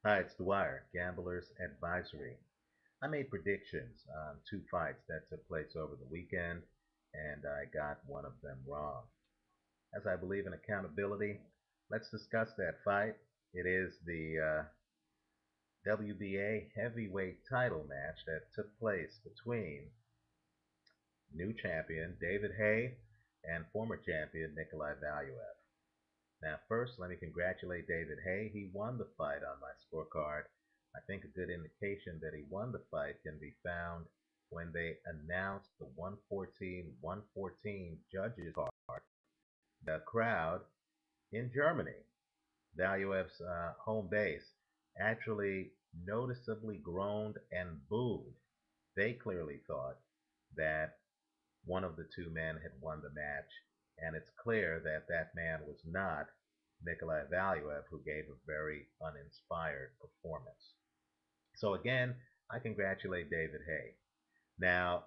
Hi, it's Dwyer, Gamblers Advisory. I made predictions on two fights that took place over the weekend, and I got one of them wrong. As I believe in accountability, let's discuss that fight. It is the WBA heavyweight title match that took place between new champion David Haye and former champion Nicholay Valuev. Now, first, let me congratulate David Haye. He won the fight on my scorecard. I think a good indication that he won the fight can be found when they announced the 114-114 judges card. The crowd in Germany, Valuev's home base, actually noticeably groaned and booed. They clearly thought that one of the two men had won the match, and it's clear that that man was not Nicholay Valuev, who gave a very uninspired performance. So again, I congratulate David Haye. Now,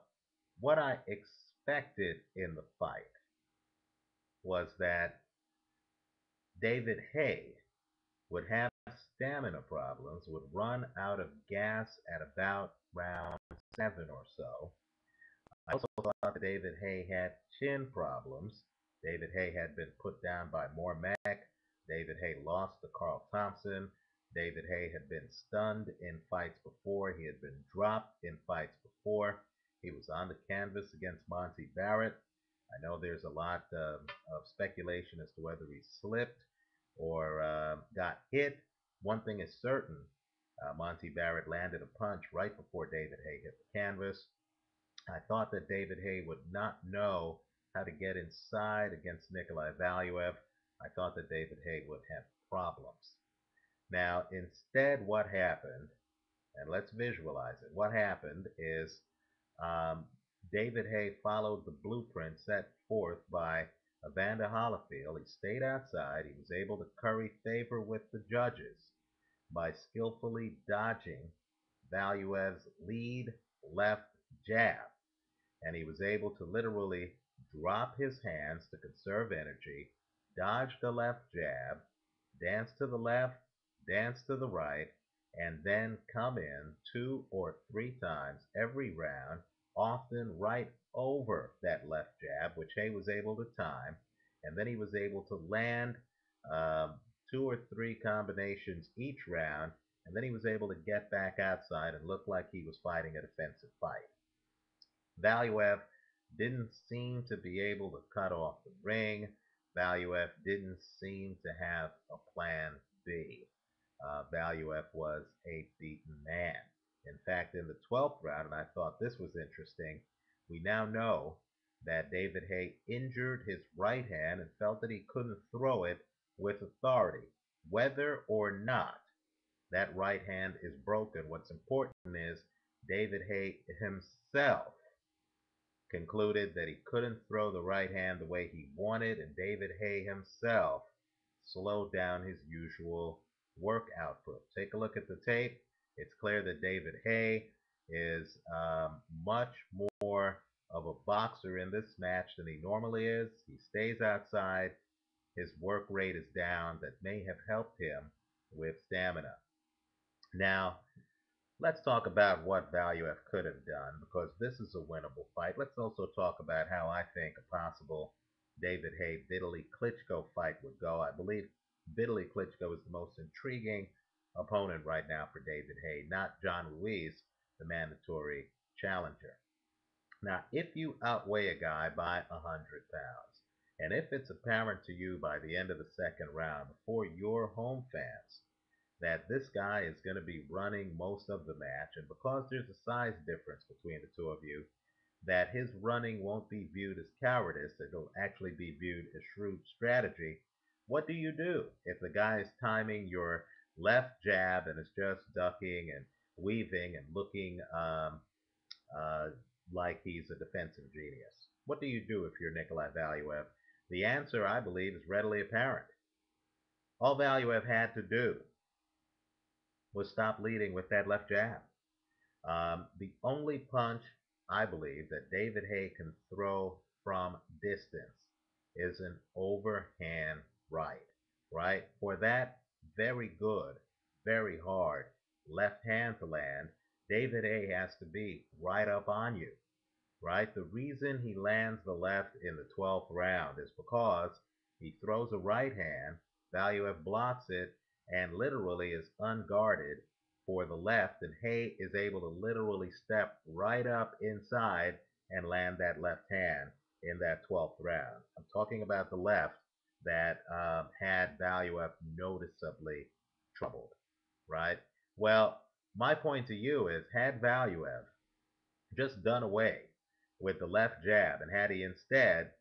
what I expected in the fight was that David Haye would have stamina problems, would run out of gas at about round seven or so. I also thought that David Haye had chin problems. David Haye had been put down by Mormack. David Haye lost to Carl Thompson. David Haye had been stunned in fights before. He had been dropped in fights before. He was on the canvas against Monty Barrett. I know there's a lot of speculation as to whether he slipped or got hit. One thing is certain, Monty Barrett landed a punch right before David Haye hit the canvas. I thought that David Haye would not know how to get inside against Nicholay Valuev. I thought that David Haye would have problems. Now, instead, what happened, and let's visualize it, what happened is um, David Haye followed the blueprint set forth by Evander Holyfield. He stayed outside. He was able to curry favor with the judges by skillfully dodging Valuev's lead left jab, and he was able to literally drop his hands to conserve energy, dodge the left jab, dance to the left, dance to the right, and then come in two or three times every round, often right over that left jab, which Haye was able to time, and then he was able to land um, two or three combinations each round, and then he was able to get back outside and look like he was fighting a defensive fight. Valuev didn't seem to be able to cut off the ring. Valuev didn't seem to have a plan B. Valuev was a beaten man. In fact, in the 12th round, and I thought this was interesting, we now know that David Haye injured his right hand and felt that he couldn't throw it with authority. Whether or not that right hand is broken, what's important is David Haye himself concluded that he couldn't throw the right hand the way he wanted, and David Haye himself slowed down his usual work output. Take a look at the tape. It's clear that David Haye is much more of a boxer in this match than he normally is. He stays outside. His work rate is down. That may have helped him with stamina. Now, let's talk about what Valuev could have done because this is a winnable fight. Let's also talk about how I think a possible David Haye Vitali Klitschko fight would go. I believe Vitali Klitschko is the most intriguing opponent right now for David Haye, not John Ruiz, the mandatory challenger. Now, if you outweigh a guy by 100 pounds, and if it's apparent to you by the end of the second round before your home fans that this guy is going to be running most of the match, and because there's a size difference between the two of you, that his running won't be viewed as cowardice, it'll actually be viewed as shrewd strategy. What do you do if the guy is timing your left jab and is just ducking and weaving and looking uh, like he's a defensive genius? What do you do if you're Nicholay Valuev? The answer, I believe, is readily apparent. All Valuev had to do was stop leading with that left jab. The only punch I believe that David Haye can throw from distance is an overhand right. Right? For that, very good, very hard left hand to land, David Haye has to be right up on you, right? The reason he lands the left in the 12th round is because he throws a right hand, Valuev blocks it, and literally is unguarded for the left, and Haye is able to literally step right up inside and land that left hand in that 12th round. I'm talking about the left that had Valuev noticeably troubled, right? Well, my point to you is, had Valuev just done away with the left jab, and had he instead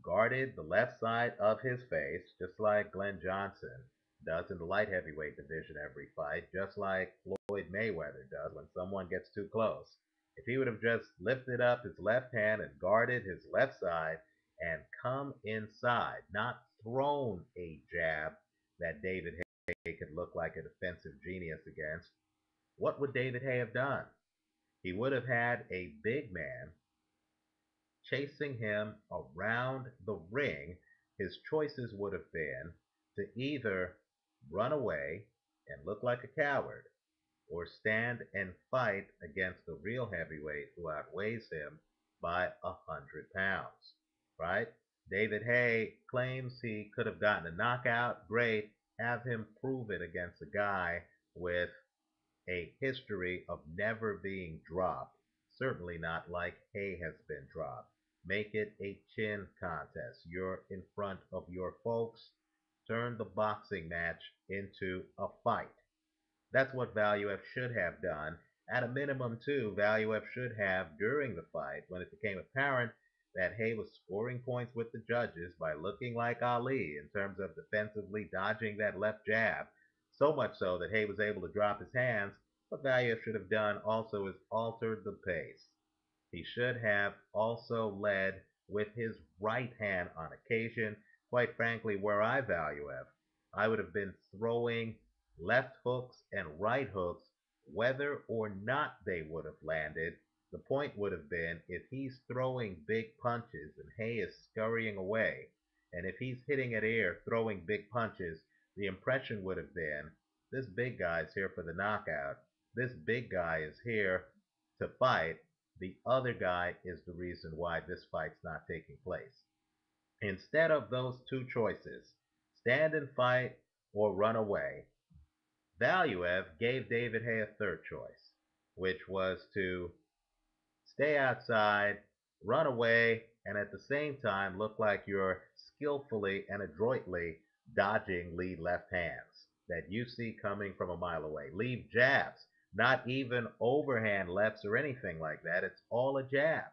guarded the left side of his face, just like Glenn Johnson does in the light heavyweight division every fight, just like Floyd Mayweather does when someone gets too close. If he would have just lifted up his left hand and guarded his left side and come inside, not thrown a jab that David Haye could look like a defensive genius against, what would David Haye have done? He would have had a big man chasing him around the ring. His choices would have been to either run away and look like a coward, or stand and fight against the real heavyweight who outweighs him by 100 pounds. Right? David Haye claims he could have gotten a knockout. Great. Have him prove it against a guy with a history of never being dropped. Certainly not like Haye has been dropped. Make it a chin contest. You're in front of your folks. Turn the boxing match into a fight. That's what Valuev should have done. At a minimum, too, Valuev should have, during the fight, when it became apparent that Haye was scoring points with the judges by looking like Ali in terms of defensively dodging that left jab, so much so that Haye was able to drop his hands. What Valuev should have done also is altered the pace. He should have also led with his right hand on occasion. Quite frankly, where I Valuev, I would have been throwing left hooks and right hooks, whether or not they would have landed. The point would have been, if he's throwing big punches and Haye is scurrying away, and if he's hitting at air, throwing big punches, the impression would have been, this big guy's here for the knockout. This big guy is here to fight. The other guy is the reason why this fight's not taking place. Instead of those two choices, stand and fight or run away, Valuev gave David Haye a third choice, which was to stay outside, run away, and at the same time look like you're skillfully and adroitly dodging lead left hands that you see coming from a mile away. Leave jabs, not even overhand lefts or anything like that. It's all a jab.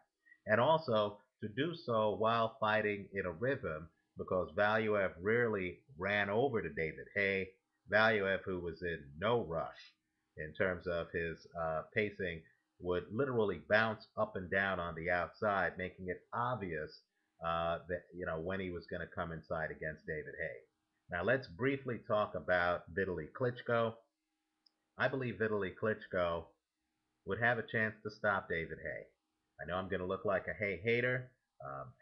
And also to do so while fighting in a rhythm, because Valuev rarely ran over to David Haye. Valuev, who was in no rush in terms of his pacing, would literally bounce up and down on the outside, making it obvious that when he was going to come inside against David Haye. Now let's briefly talk about Vitali Klitschko. I believe Vitali Klitschko would have a chance to stop David Haye. I know I'm going to look like a Haye hater.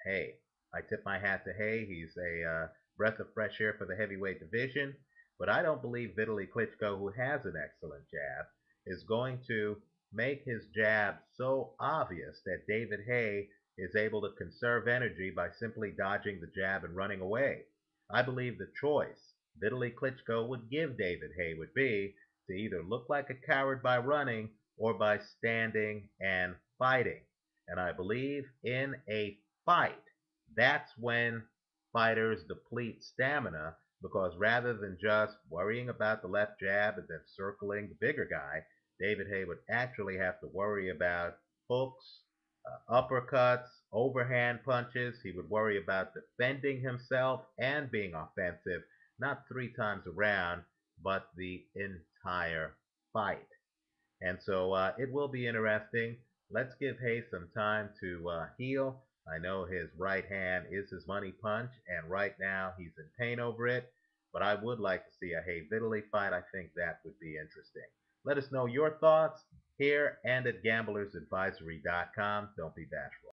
Hey, I tip my hat to Haye. He's a breath of fresh air for the heavyweight division. But I don't believe Vitali Klitschko, who has an excellent jab, is going to make his jab so obvious that David Haye is able to conserve energy by simply dodging the jab and running away. I believe the choice Vitali Klitschko would give David Haye would be to either look like a coward by running or by standing and fighting. And I believe in a fight, that's when fighters deplete stamina, because rather than just worrying about the left jab and then circling the bigger guy, David Haye would actually have to worry about hooks, uppercuts, overhand punches. He would worry about defending himself and being offensive, not 3 times around, but the entire fight. And so it will be interesting. Let's give Haye some time to heal. I know his right hand is his money punch, and right now he's in pain over it. But I would like to see a Haye Vitali fight. I think that would be interesting. Let us know your thoughts here and at gamblersadvisory.com. Don't be bashful.